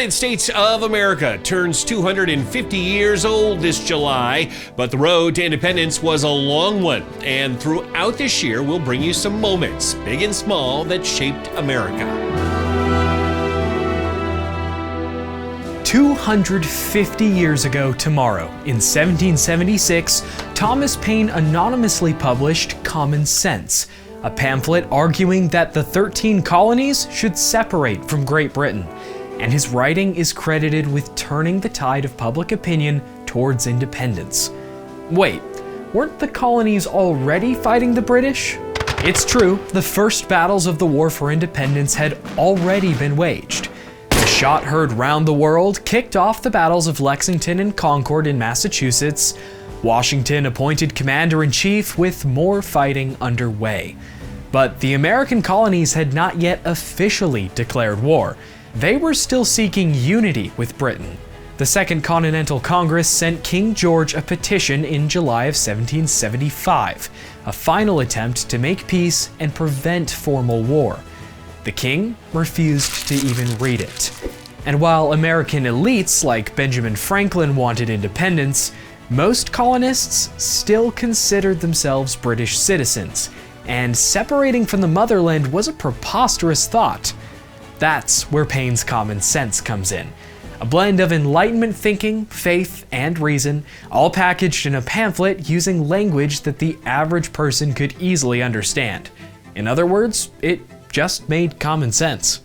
United States of America turns 250 years old this July, but the road to independence was a long one, and throughout this year we'll bring you some moments, big and small, that shaped America. 250 years ago tomorrow, in 1776, Thomas Paine anonymously published Common Sense, a pamphlet arguing that the 13 colonies should separate from Great Britain, and his writing is credited with turning the tide of public opinion towards independence. Wait, weren't the colonies already fighting the British? It's true, the first battles of the War for Independence had already been waged. The shot heard round the world kicked off the battles of Lexington and Concord in Massachusetts. Washington appointed commander-in-chief with more fighting underway. But the American colonies had not yet officially declared war. They were still seeking unity with Britain. The Second Continental Congress sent King George a petition in July of 1775, a final attempt to make peace and prevent formal war. The king refused to even read it. And while American elites like Benjamin Franklin wanted independence, most colonists still considered themselves British citizens, and separating from the motherland was a preposterous thought. That's where Paine's Common Sense comes in. A blend of Enlightenment thinking, faith, and reason, all packaged in a pamphlet using language that the average person could easily understand. In other words, it just made common sense.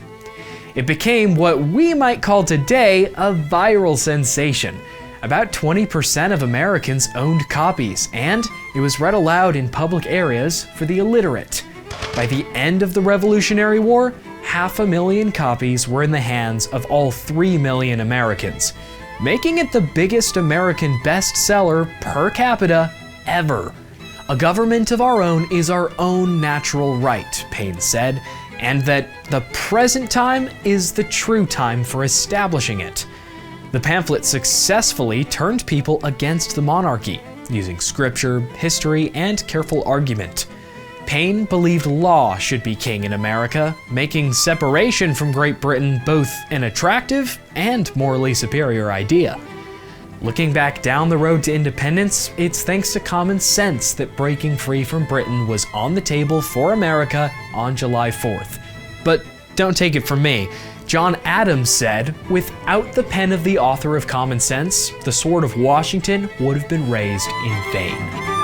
It became what we might call today a viral sensation. About 20% of Americans owned copies, and it was read aloud in public areas for the illiterate. By the end of the Revolutionary War, 500,000 copies were in the hands of all 3 million Americans, making it the biggest American bestseller per capita ever. A government of our own is our own natural right, Paine said, and that the present time is the true time for establishing it. The pamphlet successfully turned people against the monarchy, using scripture, history, and careful argument. Paine believed law should be king in America, making separation from Great Britain both an attractive and morally superior idea. Looking back down the road to independence, it's thanks to common sense that breaking free from Britain was on the table for America on July 4th. But don't take it from me. John Adams said, "Without the pen of the author of Common Sense, the sword of Washington would have been raised in vain."